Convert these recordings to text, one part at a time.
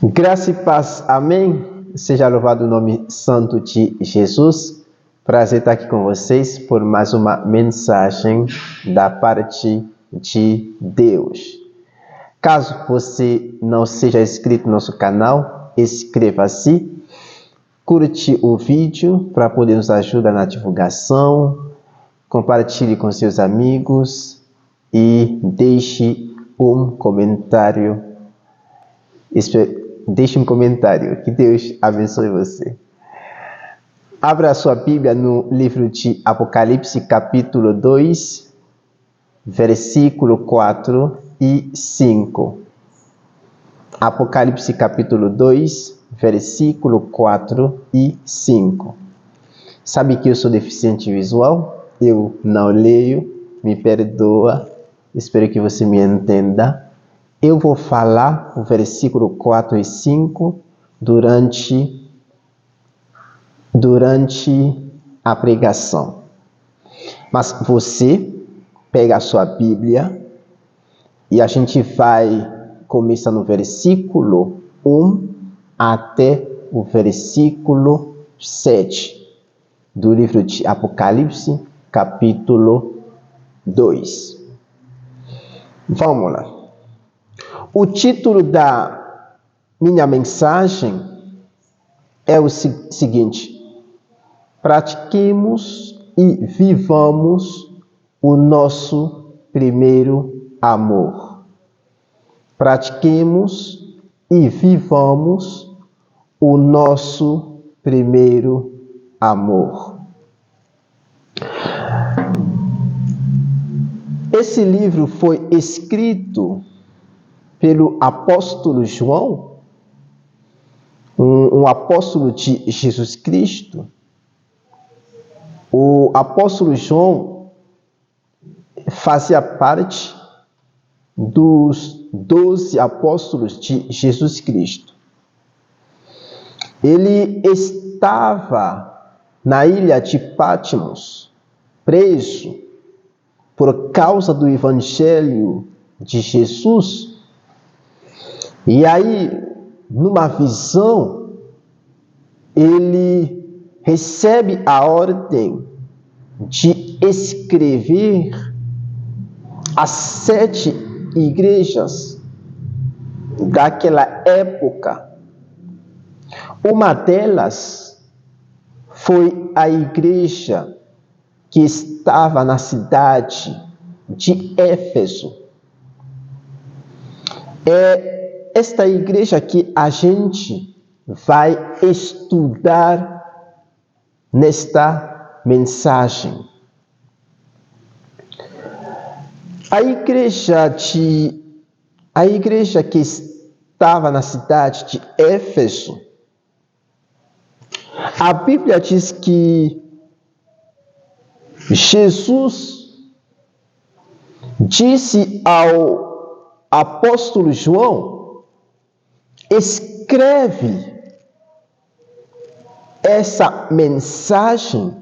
Graça e paz, amém? Seja louvado o nome santo de Jesus. Prazer estar aqui com vocês por mais uma mensagem da parte de Deus. Caso você não seja inscrito no nosso canal, inscreva-se, curte o vídeo para poder nos ajudar na divulgação, compartilhe com seus amigos e deixe um comentário. Deixe um comentário, que Deus abençoe você. Abra a sua Bíblia no livro de Apocalipse, capítulo 2, versículo 4 e 5. Apocalipse, capítulo 2, versículo 4 e 5. Sabe que eu sou deficiente visual? Eu não leio, me perdoa, espero que você me entenda. Eu vou falar o versículo 4 e 5 durante a pregação. Mas você pega a sua Bíblia e a gente vai começar no versículo 1 até o versículo 7 do livro de Apocalipse, capítulo 2. Vamos lá. O título da minha mensagem é o seguinte: pratiquemos e vivamos o nosso primeiro amor. Pratiquemos e vivamos o nosso primeiro amor. Esse livro foi escrito pelo apóstolo João, um apóstolo de Jesus Cristo. O apóstolo João fazia parte dos 12 apóstolos de Jesus Cristo. Ele estava na ilha de Patmos, preso por causa do evangelho de Jesus. E aí, numa visão, ele recebe a ordem de escrever as 7 igrejas daquela época. Uma delas foi a igreja que estava na cidade de Éfeso. Esta igreja que a gente vai estudar nesta mensagem. A igreja que estava na cidade de Éfeso, a Bíblia diz que Jesus disse ao apóstolo João: escreve essa mensagem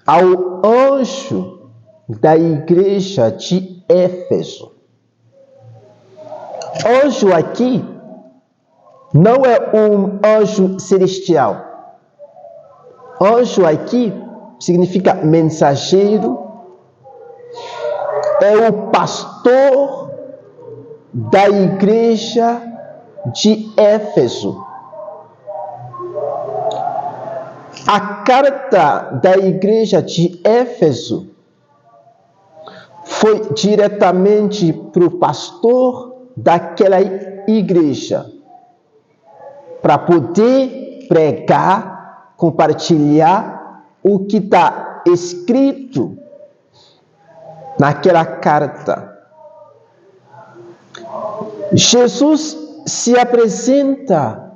ao anjo da igreja de Éfeso. Anjo aqui não é um anjo celestial. Anjo aqui significa mensageiro, é o pastor da igreja de Éfeso. A carta da igreja de Éfeso foi diretamente para o pastor daquela igreja, para poder pregar, compartilhar o que está escrito naquela carta. Jesus se apresenta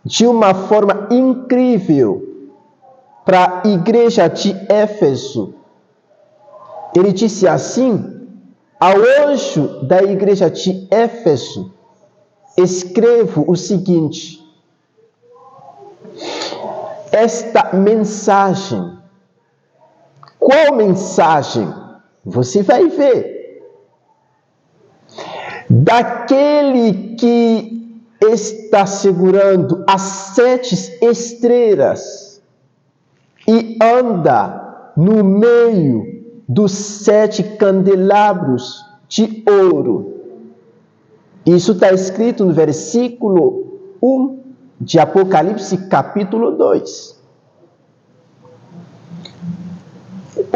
de uma forma incrível para a igreja de Éfeso. Ele disse assim: ao anjo da igreja de Éfeso, escrevo o seguinte: esta mensagem. Qual mensagem? Você vai ver. Daquele que está segurando as 7 estrelas e anda no meio dos 7 candelabros de ouro. Isso está escrito no versículo 1 de Apocalipse, capítulo 2.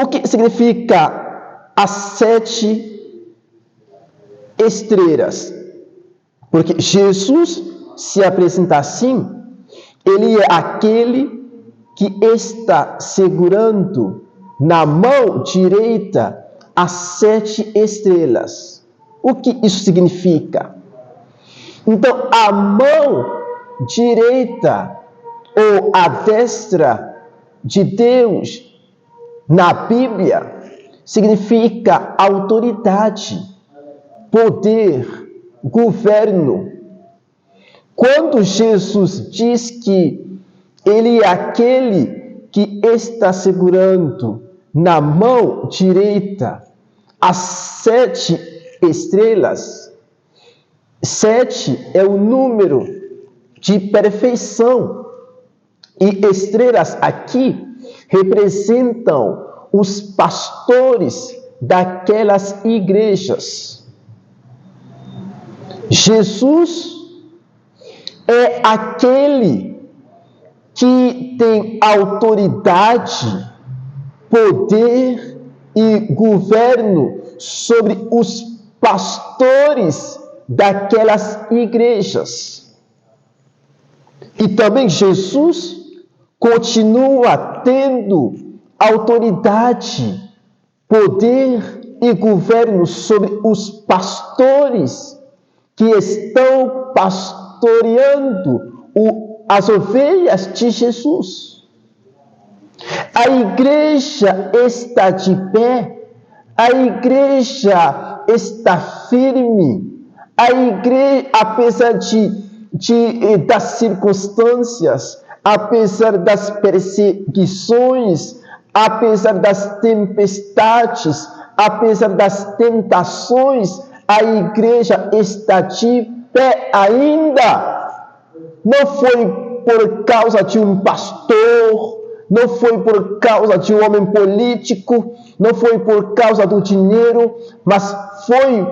O que significa as 7 estrelas? Porque Jesus se apresenta assim, ele é aquele que está segurando na mão direita as 7 estrelas. O que isso significa? Então, a mão direita ou a destra de Deus na Bíblia significa autoridade, poder, governo. Quando Jesus diz que ele é aquele que está segurando na mão direita as 7 estrelas, 7 é o número de perfeição, e estrelas aqui representam os pastores daquelas igrejas. Jesus é aquele que tem autoridade, poder e governo sobre os pastores daquelas igrejas. E também Jesus continua tendo autoridade, poder e governo sobre os pastores que estão pastoreando as ovelhas de Jesus. A igreja está de pé, a igreja está firme, a igreja, apesar das circunstâncias, apesar das perseguições, apesar das tempestades, apesar das tentações, a igreja está de pé ainda. Não foi por causa de um pastor, não foi por causa de um homem político, não foi por causa do dinheiro, mas foi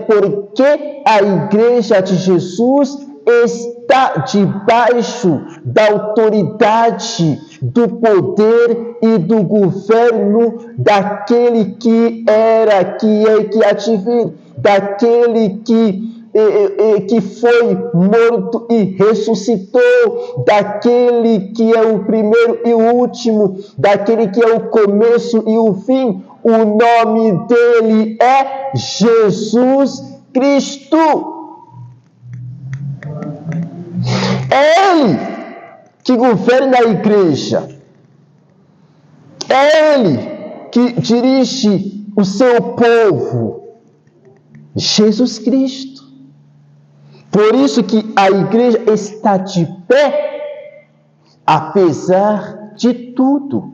porque a igreja de Jesus está debaixo da autoridade, do poder e do governo daquele que era, que é, que há de vir, daquele que foi morto e ressuscitou, daquele que é o primeiro e o último, daquele que é o começo e o fim. O nome dele é Jesus Cristo. É Ele que governa a igreja. É Ele que dirige o seu povo. Jesus Cristo. Por isso que a igreja está de pé, apesar de tudo.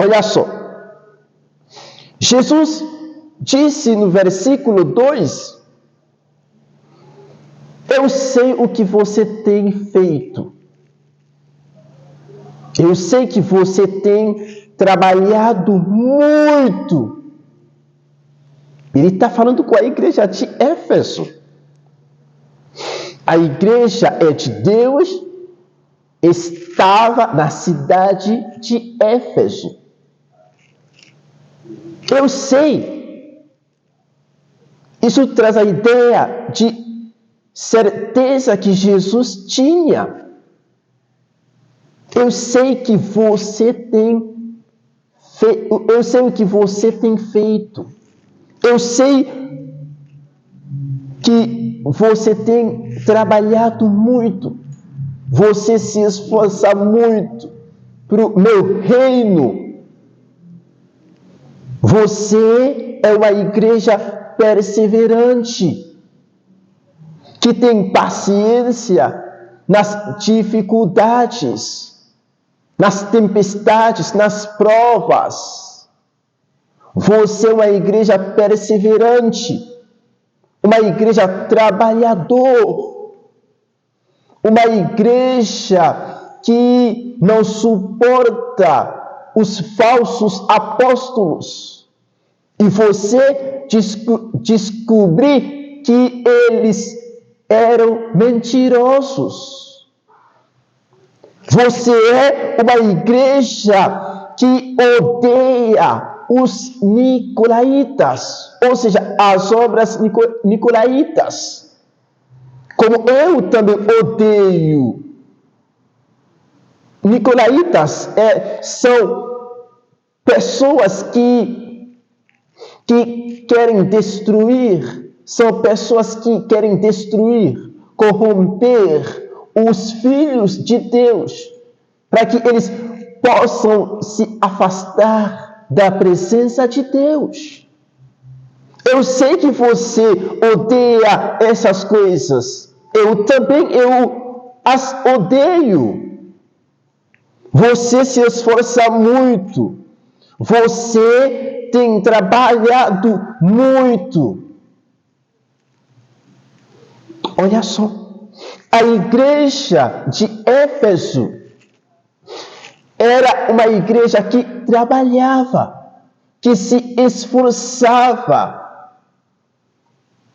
Olha só. Jesus disse no versículo 2, eu sei o que você tem feito. Eu sei que você tem trabalhado muito. Ele está falando com a igreja de Éfeso. A igreja é de Deus, estava na cidade de Éfeso. Eu sei. Isso traz a ideia de certeza que Jesus tinha. Eu sei que você tem feito. Eu sei o que você tem feito. Eu sei que você tem trabalhado muito. Você se esforça muito para o meu reino. Você é uma igreja perseverante, que tem paciência nas dificuldades, nas tempestades, nas provas. Você é uma igreja perseverante. uma igreja trabalhadora, uma igreja que não suporta os falsos apóstolos. E você descobrir que eles eram mentirosos. Você é uma igreja que odeia os nicolaítas, ou seja, as obras nicolaítas. Como eu também odeio. Nicolaítas são pessoas que querem destruir, são pessoas que querem destruir, corromper os filhos de Deus, para que eles possam se afastar da presença de Deus. Eu sei que você odeia essas coisas. Eu também as odeio. Você se esforça muito. Você tem trabalhado muito. Olha só. A igreja de Éfeso era uma igreja que trabalhava, que se esforçava.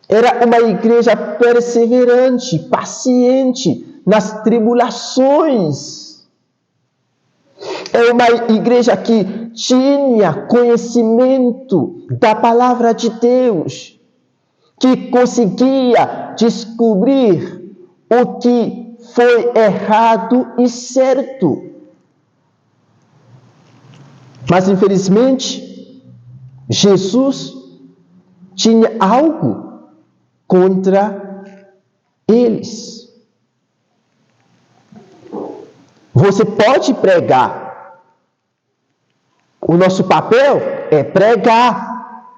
Era uma igreja perseverante, paciente nas tribulações. É uma igreja que tinha conhecimento da palavra de Deus, que conseguia descobrir o que foi errado e certo. Mas, infelizmente, Jesus tinha algo contra eles. Você pode pregar. O nosso papel é pregar.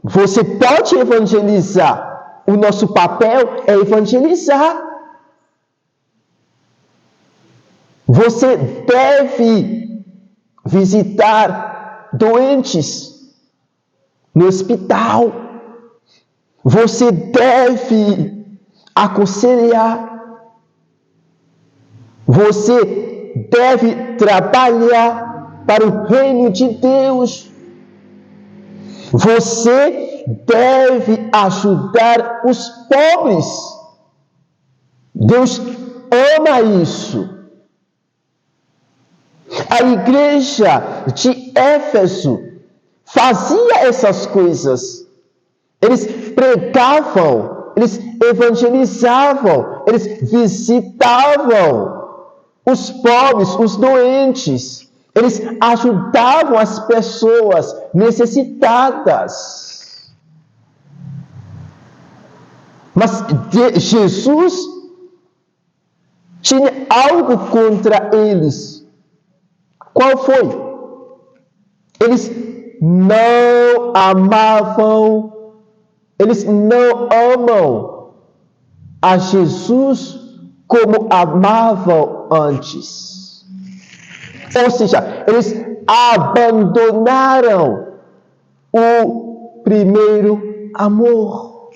Você pode evangelizar. O nosso papel é evangelizar. Você deve visitar doentes no hospital. Você deve aconselhar. Você deve trabalhar para o reino de Deus. Você deve ajudar os pobres. Deus ama isso. A igreja de Éfeso fazia essas coisas. Eles pregavam, eles evangelizavam, eles visitavam os pobres, os doentes. Eles ajudavam as pessoas necessitadas. Mas Jesus tinha algo contra eles. Qual foi? Eles não amavam, eles não amam a Jesus como amavam antes. Ou seja, eles abandonaram o primeiro amor.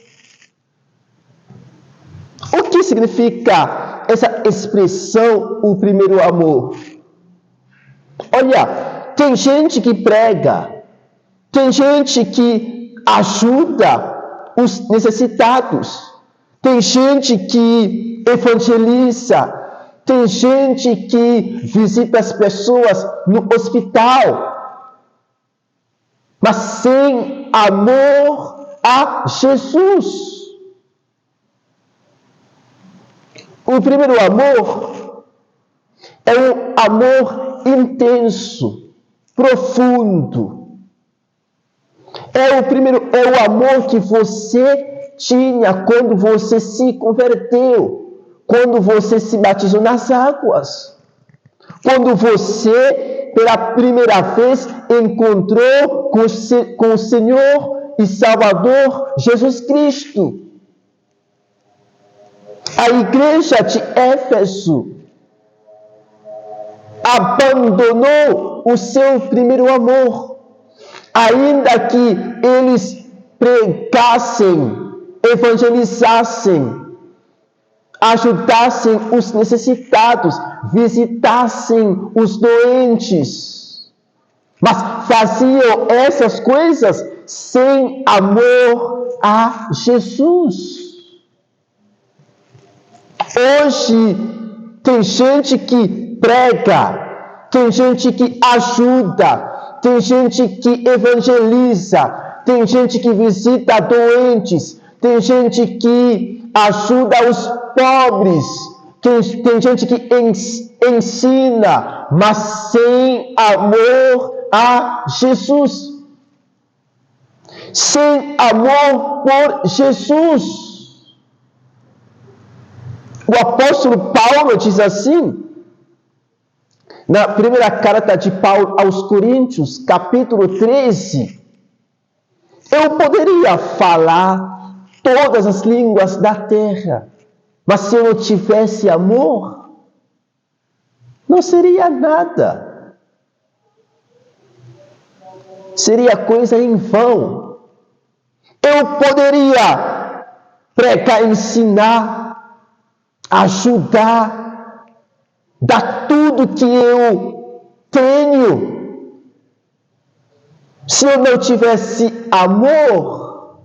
O que significa essa expressão, o primeiro amor? Olha, tem gente que prega, tem gente que ajuda os necessitados, tem gente que evangeliza, tem gente que visita as pessoas no hospital, mas sem amor a Jesus. O primeiro amor é um amor intenso, profundo. É o amor que você tinha quando você se converteu, quando você se batizou nas águas, quando você pela primeira vez encontrou com o Senhor e Salvador Jesus Cristo. A igreja de Éfeso abandonou o seu primeiro amor, ainda que eles pregassem evangelizassem, ajudassem os necessitados, visitassem os doentes. Mas faziam essas coisas sem amor a Jesus. Hoje tem gente que prega, tem gente que ajuda, tem gente que evangeliza, tem gente que visita doentes, tem gente que ajuda os pobres, tem gente que ensina, mas sem amor a Jesus. Sem amor por Jesus. O apóstolo Paulo diz assim, na primeira carta de Paulo aos Coríntios, capítulo 13, eu poderia falar todas as línguas da terra, mas se eu não tivesse amor, não seria nada. Seria coisa em vão. Eu poderia pregar, ensinar, ajudar, dar tudo que eu tenho. Se eu não tivesse amor,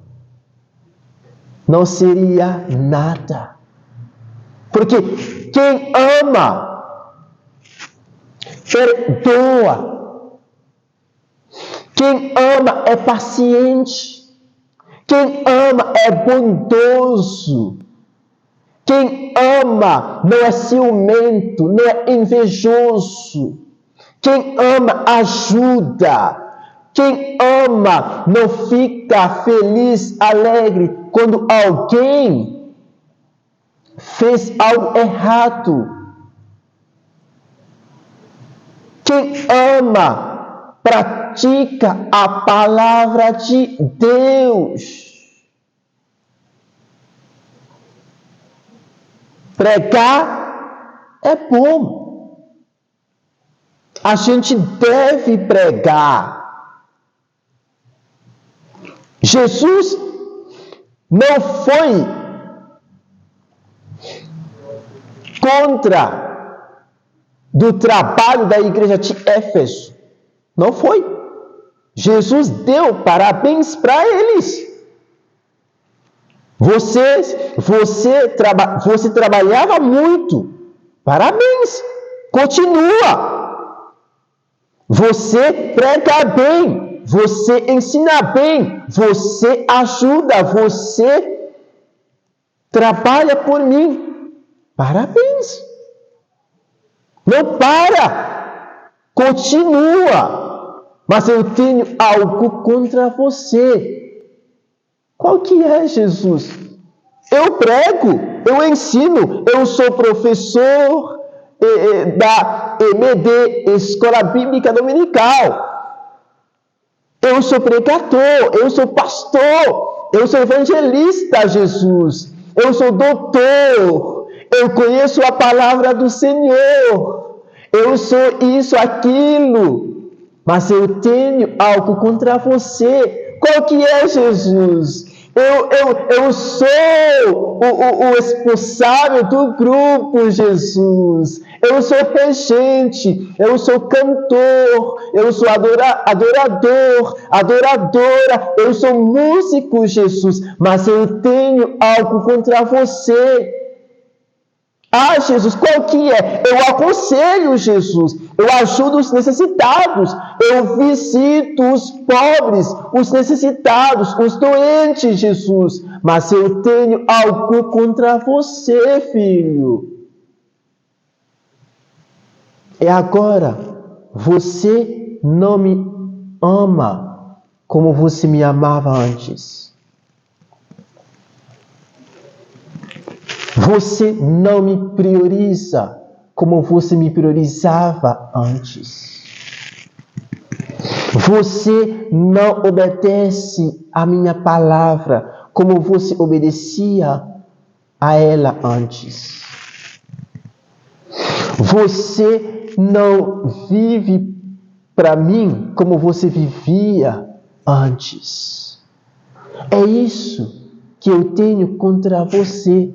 não seria nada. Porque quem ama, perdoa. Quem ama é paciente. Quem ama é bondoso. Quem ama não é ciumento, não é invejoso. Quem ama ajuda. Quem ama não fica feliz, alegre quando alguém fez algo errado. Quem ama pratica a palavra de Deus. Pregar é bom. A gente deve pregar. Jesus não foi contra do trabalho da igreja de Éfeso. Não foi. Jesus deu parabéns para eles. Você trabalhava muito. Parabéns. Continua. Você prega bem. Você ensina bem. Você ajuda. Você trabalha por mim. Parabéns. Não para. Continua. Mas eu tenho algo contra você. Qual que é, Jesus? Eu prego, eu ensino, eu sou professor da EBD, Escola Bíblica Dominical. Eu sou pregador, eu sou pastor, eu sou evangelista, Jesus. Eu sou doutor, eu conheço a palavra do Senhor. Eu sou isso, aquilo. Mas eu tenho algo contra você. Qual que é, Jesus? Eu sou o responsável do grupo, Jesus. Eu sou regente, eu sou cantor, eu sou adorador, adoradora, eu sou músico, Jesus. Mas eu tenho algo contra você. Ah, Jesus, qual que é? Eu aconselho, Jesus. Eu ajudo os necessitados. Eu visito os pobres, os necessitados, os doentes, Jesus. Mas eu tenho algo contra você, filho. E agora, você não me ama como você me amava antes. Você não me prioriza como você me priorizava antes. Você não obedece a minha palavra como você obedecia a ela antes. Você não vive para mim como você vivia antes. É isso que eu tenho contra você.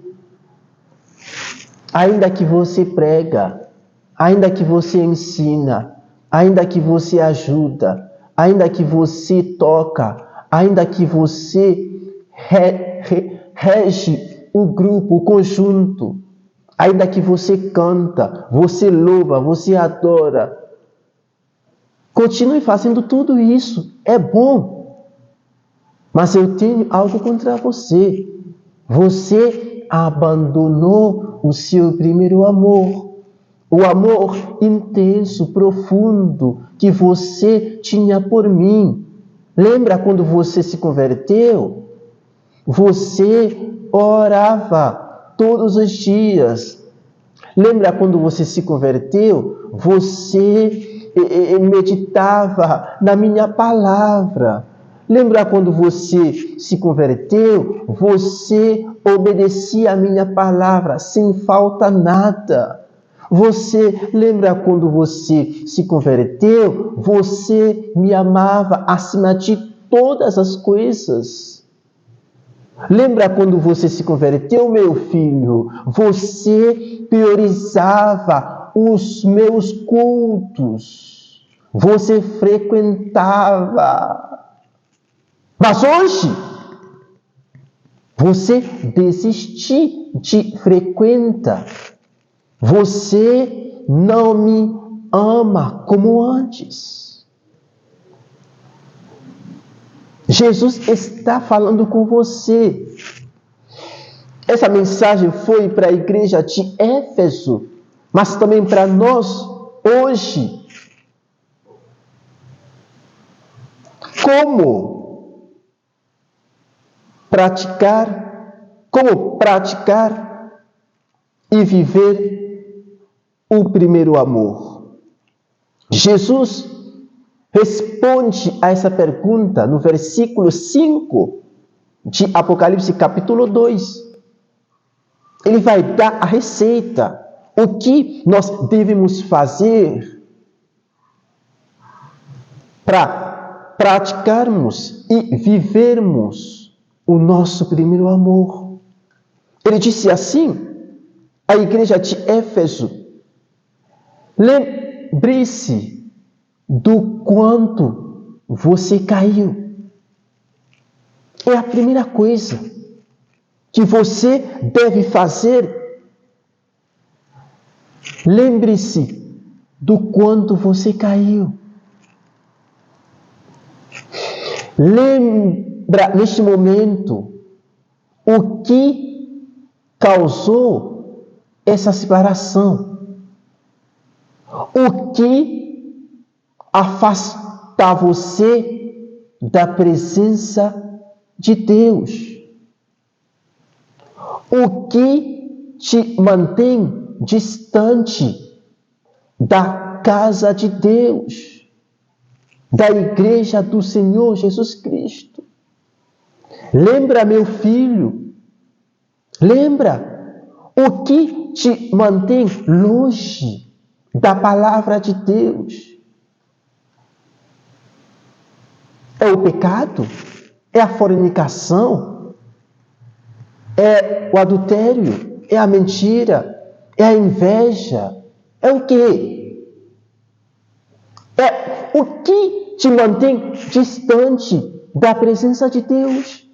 Ainda que você prega, ainda que você ensina, ainda que você ajuda, ainda que você toca, ainda que você rege o grupo, o conjunto, ainda que você canta, você louva, você adora, continue fazendo tudo isso, é bom. Mas eu tenho algo contra você. Você abandonou o seu primeiro amor. O amor intenso, profundo, que você tinha por mim. Lembra quando você se converteu? Você orava todos os dias. Lembra quando você se converteu? Você meditava na minha palavra. Lembra quando você se converteu? Você obedecia a minha palavra sem falta nada. Você lembra quando você se converteu? Você me amava acima de todas as coisas. Lembra quando você se converteu, meu filho? Você priorizava os meus cultos. Você frequentava. Mas hoje, você desistiu de frequentar. Você não me ama como antes. Jesus está falando com você. Essa mensagem foi para a igreja de Éfeso, mas também para nós hoje. Como praticar e viver o primeiro amor? Jesus responde a essa pergunta no versículo 5 de Apocalipse capítulo 2. Ele vai dar a receita, o que nós devemos fazer para praticarmos e vivermos o nosso primeiro amor. Ele disse assim, a igreja de Éfeso: lembre-se do quanto você caiu. É a primeira coisa que você deve fazer. Lembre-se do quanto você caiu. Lembra neste momento o que causou essa separação. O que afasta você da presença de Deus? O que te mantém distante da casa de Deus, da igreja do Senhor Jesus Cristo? Lembra, meu filho, lembra o que te mantém longe da palavra de Deus? É o pecado? É a fornicação? É o adultério? É a mentira? É a inveja? É o quê? É o que te mantém distante da presença de Deus?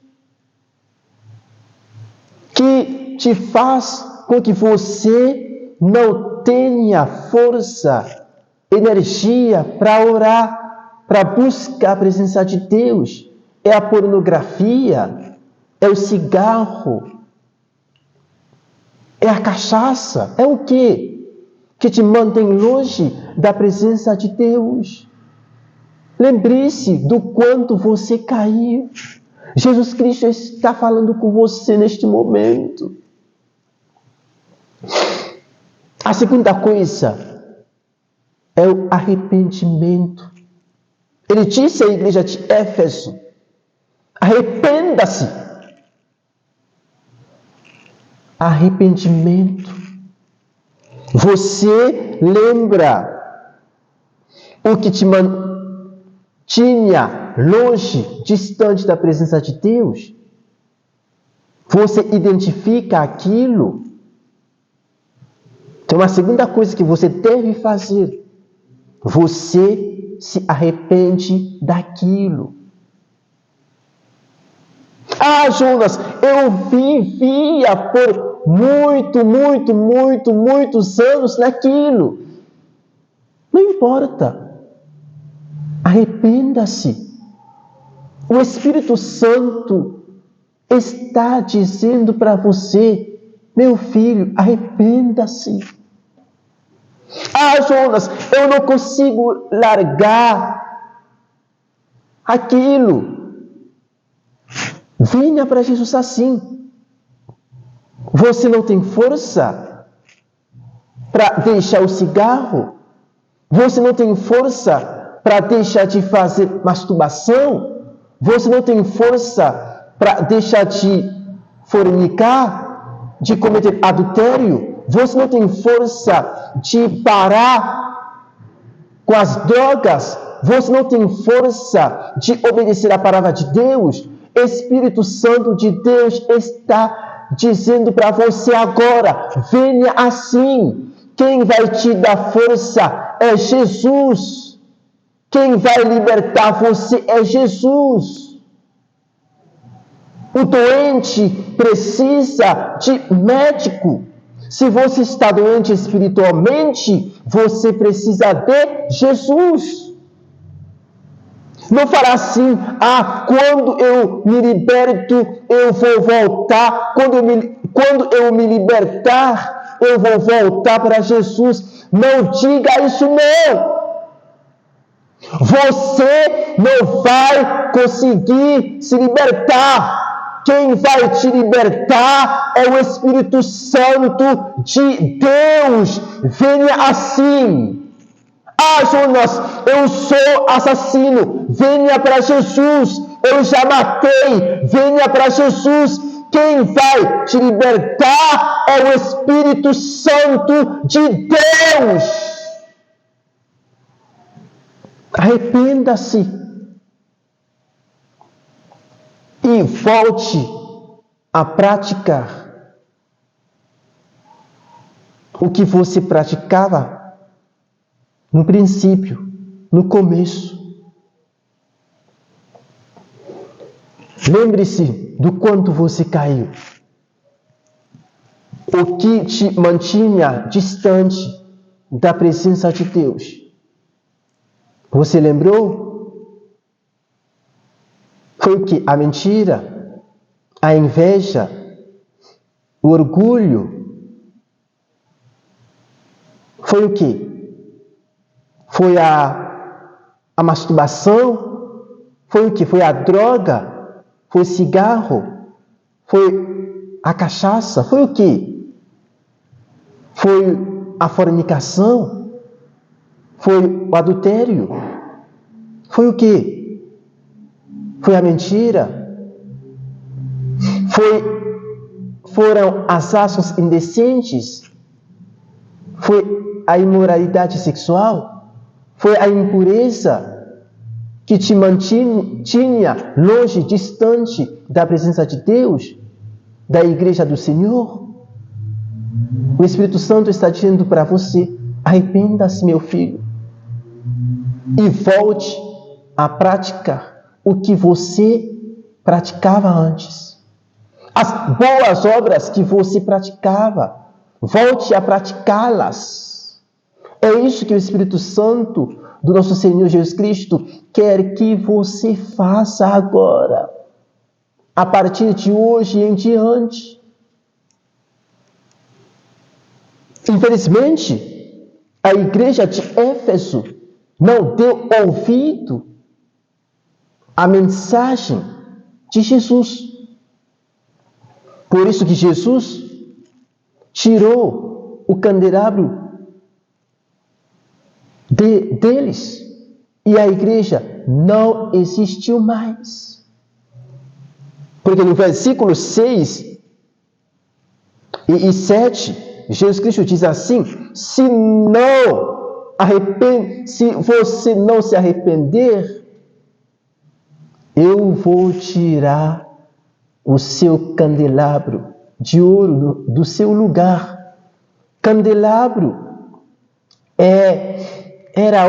Que te faz com que você não tenha força, energia para orar, para buscar a presença de Deus? É a pornografia? É o cigarro? É a cachaça? É o quê? Que te mantém longe da presença de Deus? Lembre-se do quanto você caiu. Jesus Cristo está falando com você neste momento. A segunda coisa é o arrependimento. Ele disse à igreja de Éfeso: arrependa-se. Arrependimento. Você lembra o que te mantinha longe, distante da presença de Deus? Você identifica aquilo. Então, a segunda coisa que você deve fazer, você se arrepende daquilo. Ah, Jonas, eu vivia por muitos anos naquilo. Não importa. Arrependa-se. O Espírito Santo está dizendo para você, meu filho, arrependa-se. Ah, Jonas, eu não consigo largar aquilo. Venha para Jesus assim. Você não tem força para deixar o cigarro. Você não tem força para deixar de fazer masturbação. Você não tem força para deixar de fornicar, de cometer adultério. Você não tem força de parar com as drogas. Você não tem força de obedecer a palavra de Deus. Espírito Santo de Deus está dizendo para você agora: venha assim. Quem vai te dar força é Jesus. Quem vai libertar você é Jesus. O doente precisa de médico. Se você está doente espiritualmente, você precisa de Jesus. Não falar assim, quando eu me liberto, eu vou voltar. Quando eu me libertar, eu vou voltar para Jesus. Não diga isso, não. Você não vai conseguir se libertar. Quem vai te libertar é o Espírito Santo de Deus. Venha assim. Ah, Jonas, eu sou assassino. Venha para Jesus. Eu já matei. Venha para Jesus. Quem vai te libertar é o Espírito Santo de Deus. Arrependa-se e volte a praticar o que você praticava no princípio, no começo. Lembre-se do quanto você caiu. O que te mantinha distante da presença de Deus. Você lembrou? Foi o que? A mentira, a inveja, o orgulho. Foi o que? Foi a masturbação? Foi o que? Foi a droga? Foi o cigarro? Foi a cachaça? Foi o que? Foi a fornicação? Foi o adultério? Foi o que? Foi a mentira? Foram as ações indecentes? Foi a imoralidade sexual? Foi a impureza que te mantinha longe, distante da presença de Deus, da igreja do Senhor? O Espírito Santo está dizendo para você: arrependa-se, meu filho, e volte a praticar o que você praticava antes. As boas obras que você praticava, volte a praticá-las. É isso que o Espírito Santo do nosso Senhor Jesus Cristo quer que você faça agora, a partir de hoje em diante. Infelizmente, a igreja de Éfeso não deu ouvido à mensagem de Jesus. Por isso que Jesus tirou o candelabro deles e a igreja não existiu mais. Porque no versículo 6 e 7, Jesus Cristo diz assim: se você não se arrepender, eu vou tirar o seu candelabro de ouro do seu lugar. Candelabro era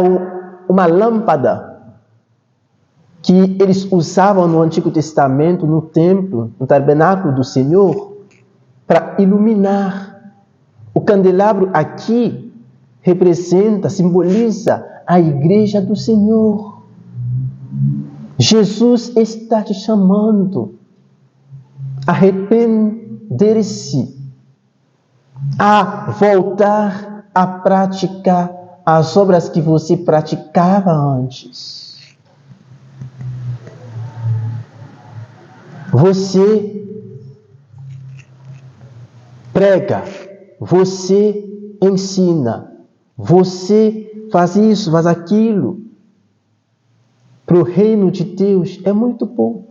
uma lâmpada que eles usavam no Antigo Testamento, no templo, no tabernáculo do Senhor, para iluminar. O candelabro aqui representa, simboliza a igreja do Senhor. Jesus está te chamando a arrepender-se, a voltar a praticar as obras que você praticava antes. Você prega, você ensina, você faz isso, faz aquilo. Para o reino de Deus é muito bom.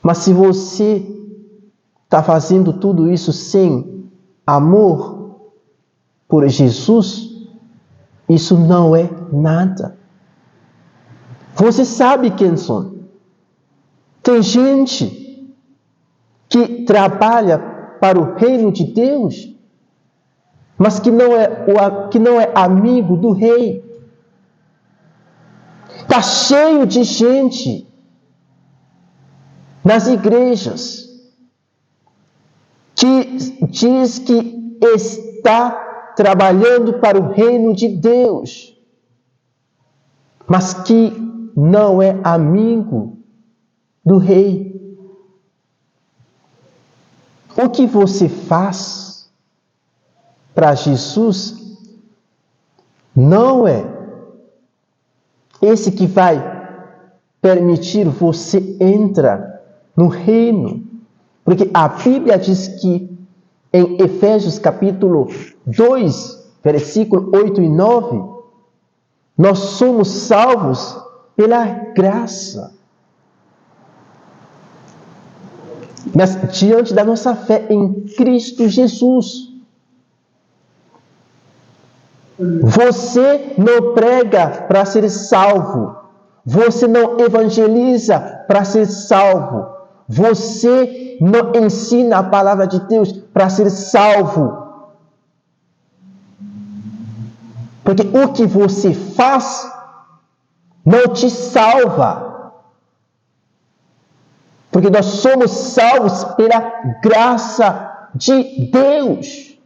Mas se você está fazendo tudo isso sem amor por Jesus, isso não é nada. Você sabe quem são. Tem gente que trabalha para o reino de Deus, mas que não é amigo do rei. Está cheio de gente nas igrejas que diz que está trabalhando para o reino de Deus, mas que não é amigo do rei. O que você faz para Jesus não é esse que vai permitir você entrar no reino. Porque a Bíblia diz que em Efésios capítulo 2, versículo 8 e 9, nós somos salvos pela graça. Mas diante da nossa fé em Cristo Jesus. Você não prega para ser salvo. Você não evangeliza para ser salvo. Você não ensina a palavra de Deus para ser salvo. Porque o que você faz não te salva. Porque nós somos salvos pela graça de Deus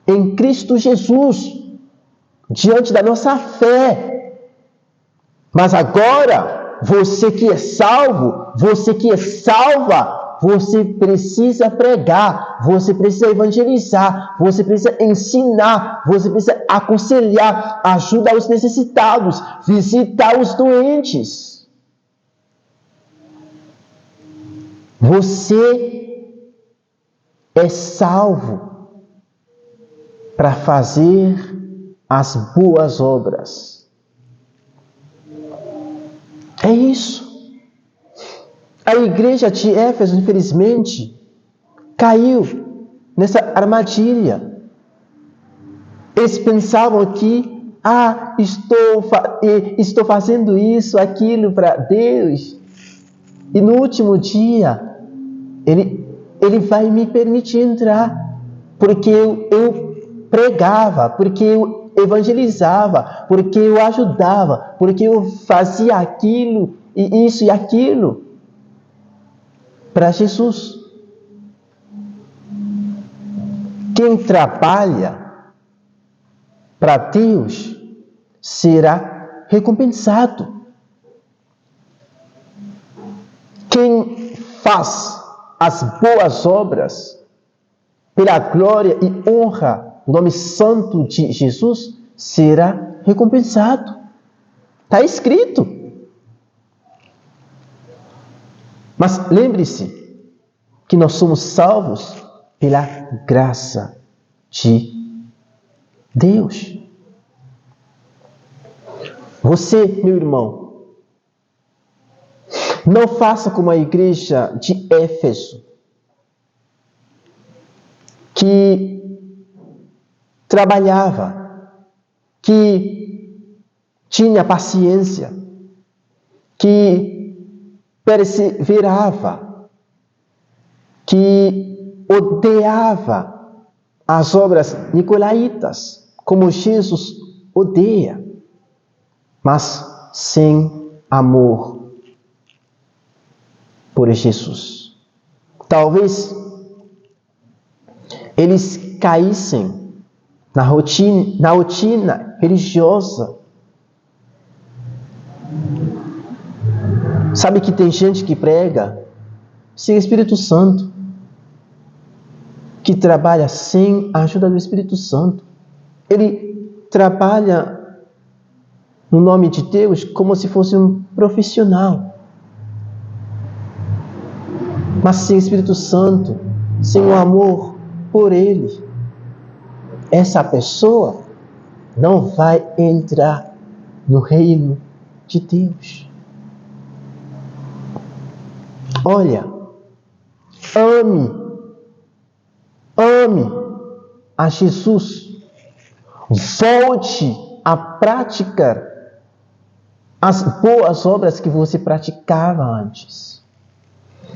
em Cristo Jesus, diante da nossa fé. Mas agora, você que é salvo, você que é salva, você precisa pregar, você precisa evangelizar, você precisa ensinar, você precisa aconselhar, ajudar os necessitados, visitar os doentes. Você é salvo para fazer as boas obras. É isso. A igreja de Éfeso, infelizmente, caiu nessa armadilha. Eles pensavam que, estou fazendo isso, aquilo para Deus, e no último dia, Ele vai me permitir entrar, porque eu pregava, porque eu evangelizava, porque eu ajudava, porque eu fazia aquilo, e isso e aquilo, para Jesus. Quem trabalha para Deus será recompensado. Quem faz as boas obras pela glória e honra do nome santo de Jesus será recompensado. Está escrito. Mas lembre-se que nós somos salvos pela graça de Deus. Você, meu irmão, não faça como a igreja de Éfeso, que trabalhava, que tinha paciência, que perseverava, que odiava as obras nicolaítas, como Jesus odeia, mas sem amor por Jesus. Talvez eles caíssem na rotina religiosa. Sabe que tem gente que prega sem Espírito Santo, que trabalha sem a ajuda do Espírito Santo. Ele trabalha no nome de Deus como se fosse um profissional, mas sem Espírito Santo, sem o amor por Ele, essa pessoa não vai entrar no reino de Deus. Olha, ame a Jesus, volte a praticar as boas obras que você praticava antes.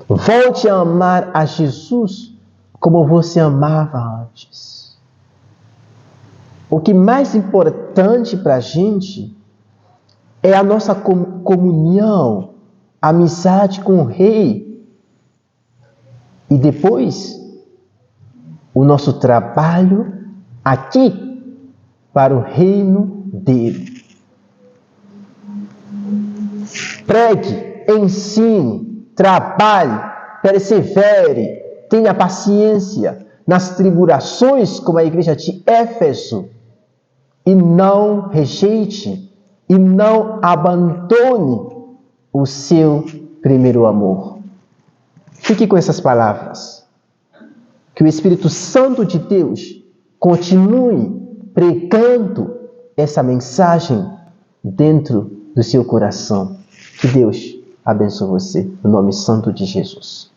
Volte a amar a Jesus como você amava antes. O que mais importante para a gente é a nossa comunhão, amizade com o Rei. E depois, o nosso trabalho aqui para o reino dele. Pregue, ensine, trabalhe, persevere, tenha paciência nas tribulações como a igreja de Éfeso e não rejeite e não abandone o seu primeiro amor. Fique com essas palavras. Que o Espírito Santo de Deus continue pregando essa mensagem dentro do seu coração. Que Deus abençoe você, no nome santo de Jesus.